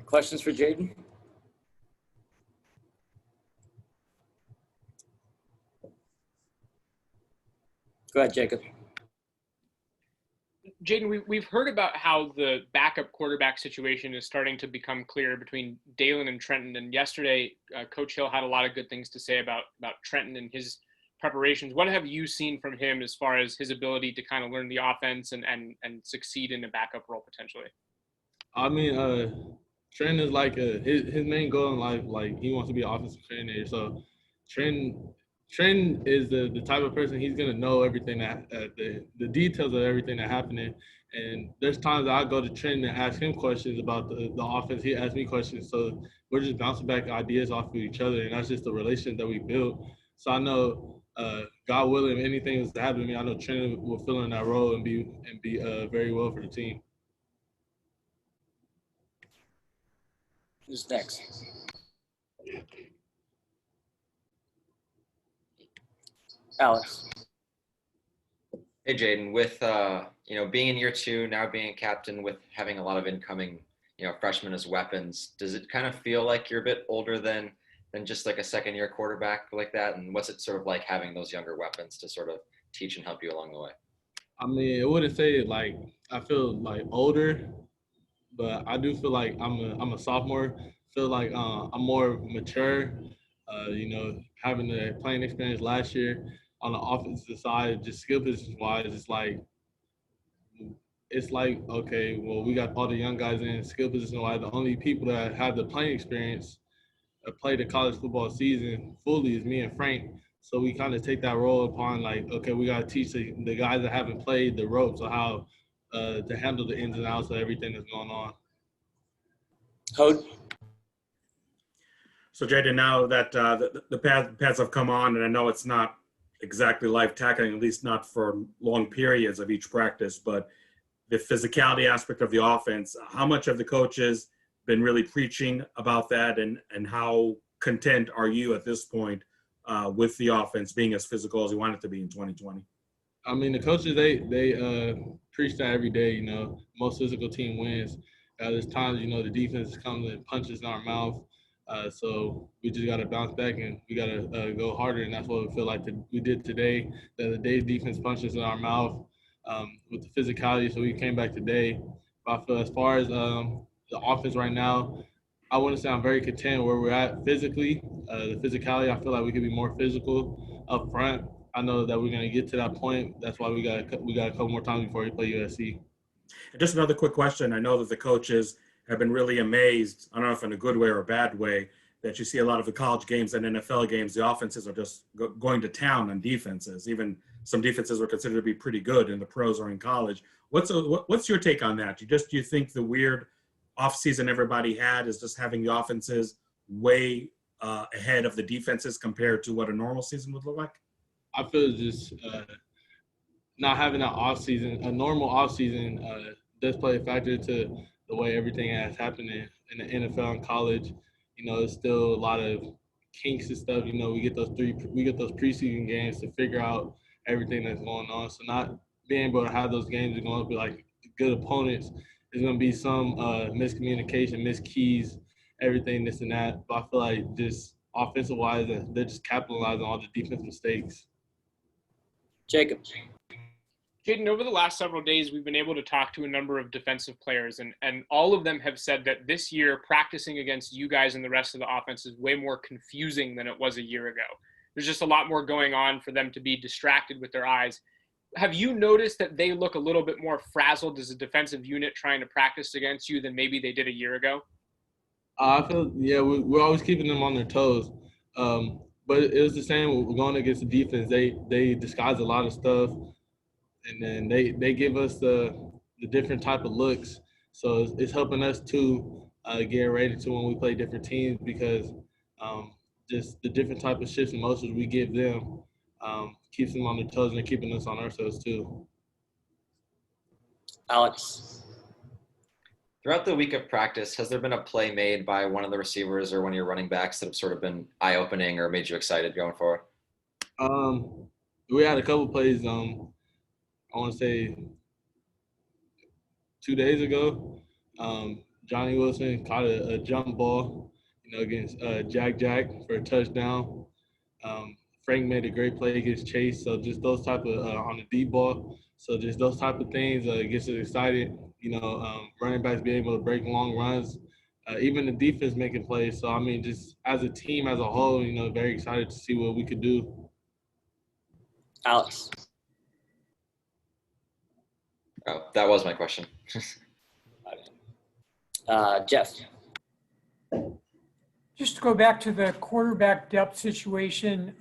Questions for Jayden? Go ahead, Jacob. Jayden, we've heard about how the backup quarterback situation is starting to become clear between Dalen and Trenton. And yesterday, Coach Hill had a lot of good things to say about Trenton and his preparations. What have you seen from him as far as his ability to kind of learn the offense and succeed in a backup role potentially? I mean, Trenton is like his main goal in life. Like, he wants to be an offensive coordinator. So Trenton is the type of person, he's gonna know everything that the details of everything that happening. And there's times I go to Trenton and ask him questions about the offense. He asks me questions. So we're just bouncing back ideas off of each other, and that's just the relationship that we built. So I know, God willing, if anything was to happen to me, I know Trenton will fill in that role and be very well for the team. Who's next? Alex. Hey, Jayden, with being in year 2, now being a captain, with having a lot of incoming, freshmen as weapons, does it kind of feel like you're a bit older than just like a second-year quarterback like that? And what's it sort of like having those younger weapons to sort of teach and help you along the way? I mean, I wouldn't say like I feel like older, but I do feel like I'm a sophomore. Feel like I'm more mature. Having the playing experience last year on the offensive side, just skill position wise, it's like okay, well, we got all the young guys in skill position wise. The only people that have the playing experience played the college football season fully is me and Frank. So we kind of take that role upon like, okay, we got to teach the guys that haven't played the ropes of how to handle the ins and outs of everything that's going on. Hode? So, Jayden, now that the pads have come on, and I know it's not exactly life tackling, at least not for long periods of each practice, but the physicality aspect of the offense, how much have the coaches been really preaching about that, and how content are you at this point with the offense being as physical as you want it to be in 2020? I mean, the coaches, they preach that every day, most physical team wins. There's times, the defense comes and punches in our mouth. So we just got to bounce back and we got to go harder. And that's what we feel like we did today. The day defense punches in our mouth with the physicality. So we came back today. But I feel as far as the offense right now, I wouldn't say I'm very content where we're at physically. The physicality, I feel like we could be more physical up front. I know that we're going to get to that point. That's why we got a couple more times before we play USC. And just another quick question. I know that the coaches have been really amazed, I don't know if in a good way or a bad way, that you see a lot of the college games and NFL games, the offenses are just going to town on defenses. Even some defenses are considered to be pretty good in the pros or in college. What's your take on that? Do you think the weird offseason everybody had is just having the offenses way ahead of the defenses compared to what a normal season would look like? I feel just not having an offseason, a normal offseason does play a factor to the way everything has happened in the NFL and college. It's still a lot of kinks and stuff. We get those preseason games to figure out everything that's going on. So not being able to have those games is going to be like good opponents. There's going to be some miscommunication, missed keys, everything, this and that. But I feel like just offensive-wise, they're just capitalizing on all the defense mistakes. Jacob. Jayden, over the last several days, we've been able to talk to a number of defensive players, and all of them have said that this year, practicing against you guys and the rest of the offense is way more confusing than it was a year ago. There's just a lot more going on for them to be distracted with their eyes. Have you noticed that they look a little bit more frazzled as a defensive unit trying to practice against you than maybe they did a year ago? I feel, yeah, we're always keeping them on their toes. But it was the same. We're going against the defense. They disguise a lot of stuff. And then they give us the different type of looks. So it's helping us to get ready to when we play different teams, because just the different type of shifts and motions we give them keeps them on their toes and they're keeping us on our toes too. Alex. Throughout the week of practice, has there been a play made by one of the receivers or one of your running backs that have sort of been eye-opening or made you excited going forward? We had a couple plays. I want to say 2 days ago. Johnny Wilson caught a jump ball, against Jack for a touchdown. Frank made a great play against Chase. So just those type of on the deep ball. So just those type of things gets us excited. Running backs being able to break long runs. Even the defense making plays. So I mean, just as a team as a whole, very excited to see what we could do. Alex. Oh, that was my question. Jeff. Just to go back to the quarterback depth situation,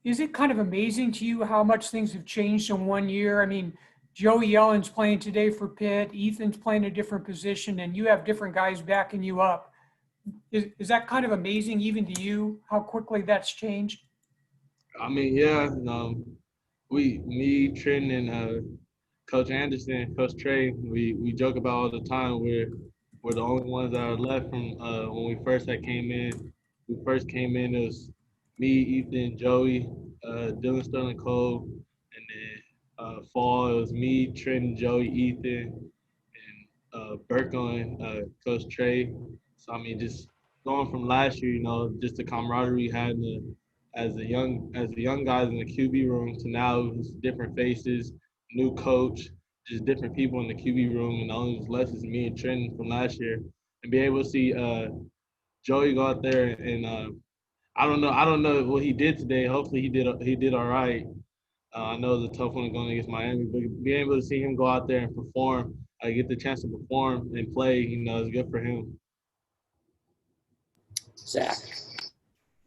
is it kind of amazing to you how much things have changed in 1 year? I mean, Joey Ellen's playing today for Pitt, Ethan's playing a different position, and you have different guys backing you up. Is that kind of amazing even to you, how quickly that's changed? I mean, yeah, me, Trenton, and Coach Anderson, Coach Trey, we joke about all the time. We're the only ones that are left from when we first came in. We first came in, it was me, Ethan, Joey, Dylan Sterling Cole, and then fall, it was me, Trenton, Joey, Ethan, and Burko and Coach Trey. So I mean, just going from last year, just the camaraderie we had as the young guys in the QB room to now, it's different faces, new coach, just different people in the QB room, and only was less is me and Trenton from last year, and be able to see Joey go out there and I don't know what he did today. Hopefully he did all right. I know it was a tough one going against Miami, but being able to see him go out there and perform, get the chance to perform and play, is good for him. Zach.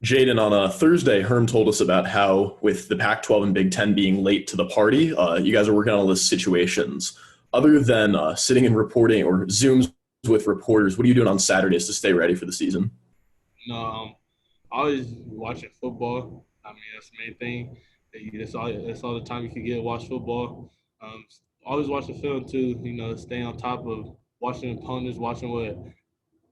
Jayden, on a Thursday, Herm told us about how, with the Pac-12 and Big Ten being late to the party, you guys are working on all those situations. Other than sitting and reporting or Zooms with reporters, what are you doing on Saturdays to stay ready for the season? Always watching football. I mean, that's the main thing. That's all the time you can get to watch football. Always watch the film too. Stay on top of watching opponents,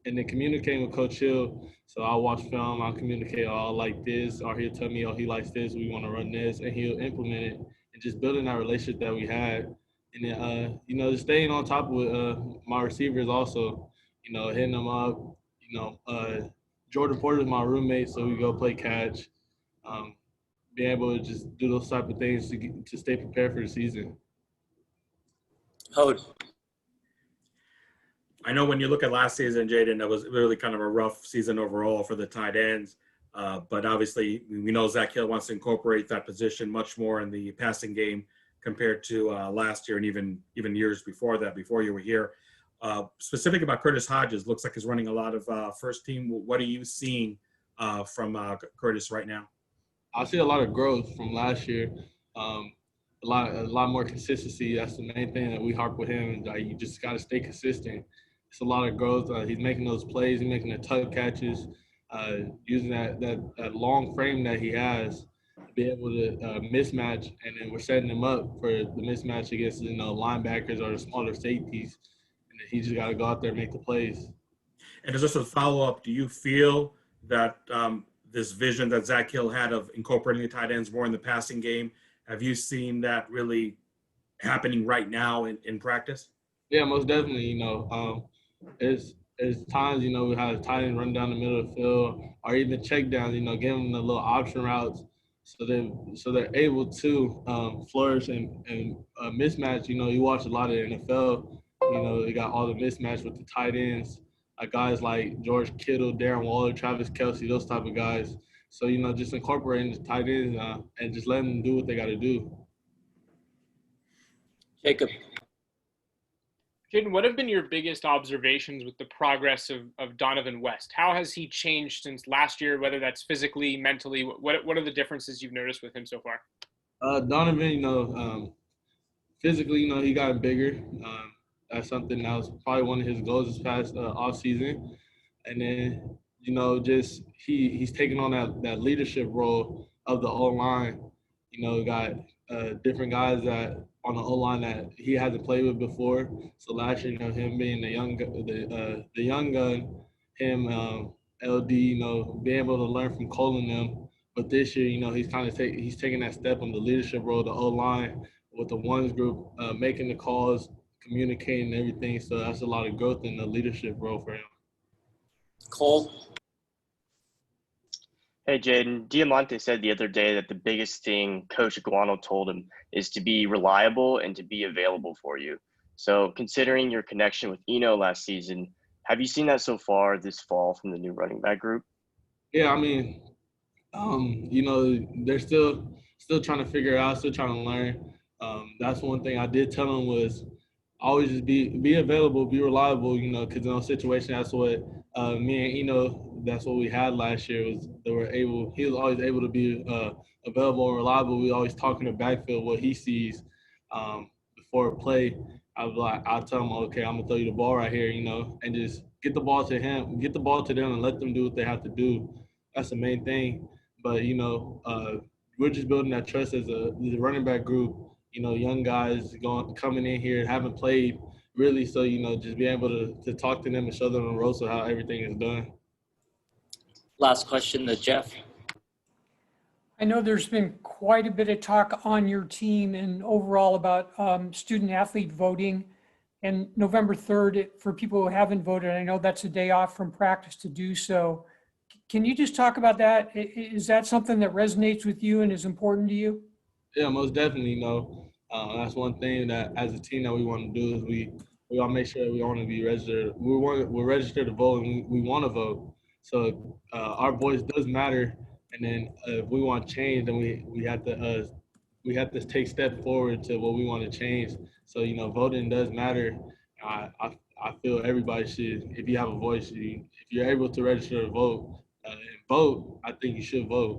and then communicating with Coach Hill. So I'll watch film, I'll communicate, I like this, or he'll tell me, he likes this, we want to run this, and he'll implement it. And just building that relationship that we had. And then, just staying on top with my receivers also, hitting them up. Jordan Porter's my roommate, so we go play catch. Being able to just do those type of things to stay prepared for the season. Hode. I know when you look at last season, Jayden, that was really kind of a rough season overall for the tight ends. But obviously, we know Zach Hill wants to incorporate that position much more in the passing game compared to last year and even years before that, before you were here. Specific about Curtis Hodges, looks like he's running a lot of first team. What are you seeing from Curtis right now? I see a lot of growth from last year. A lot more consistency. That's the main thing that we harp with him. You just got to stay consistent. It's a lot of growth. He's making those plays. He's making the tuck catches, using that long frame that he has to be able to mismatch. And then we're setting him up for the mismatch against linebackers or the smaller safeties. And then he just got to go out there and make the plays. And as just a follow-up, do you feel that this vision that Zach Hill had of incorporating the tight ends more in the passing game, have you seen that really happening right now in practice? Yeah, most definitely. It's times, we have a tight end run down the middle of the field or even check downs, give them the little option routes so they're able to flourish and mismatch. You watch a lot of the NFL, they got all the mismatch with the tight ends, guys like George Kittle, Darren Waller, Travis Kelce, those type of guys. So, just incorporating the tight ends and just letting them do what they got to do. Jacob. Jayden, what have been your biggest observations with the progress of Donovan West? How has he changed since last year, whether that's physically, mentally? What are the differences you've noticed with him so far? Donovan, physically, he got bigger. That's something that was probably one of his goals this past offseason. And then, just he's taking on that leadership role of the O-line. Got different guys that on the O-line that he hasn't played with before. So last year, him being the young gun, him, LD, being able to learn from Cole and them. But this year, he's kind of taking that step on the leadership role, the O-line with the ones group, making the calls, communicating and everything. So that's a lot of growth in the leadership role for him. Cole. Hey, Jayden. Diamante said the other day that the biggest thing Coach Iguano told him is to be reliable and to be available for you. So considering your connection with Eno last season, have you seen that so far this fall from the new running back group? Yeah, I mean, you know, they're still trying to figure it out, still trying to learn. That's one thing I did tell them was always just be available, be reliable, you know, because in those situations, that's what me and Eno, that's what we had last year was he was always able to be available and reliable. We always talk in the backfield what he sees before a play. I'll tell him, okay, I'm gonna throw you the ball right here, you know, and just get the ball to him, get the ball to them and let them do what they have to do. That's the main thing. But, you know, we're just building that trust as a running back group, you know, young guys coming in here, haven't played really. So, you know, just being able to talk to them and show them the ropes of how everything is done. Last question to Jeff. I know there's been quite a bit of talk on your team and overall about student athlete voting. And November 3rd, for people who haven't voted, I know that's a day off from practice to do so. Can you just talk about that? Is that something that resonates with you and is important to you? Yeah, most definitely. You know, that's one thing that as a team that we want to do is we all make sure we want to be registered. We're registered to vote and we want to vote. So our voice does matter. And then if we want change, then we have to take step forward to what we want to change. So, you know, voting does matter. I feel everybody should, if you have a voice, if you're able to register to vote and vote, I think you should vote.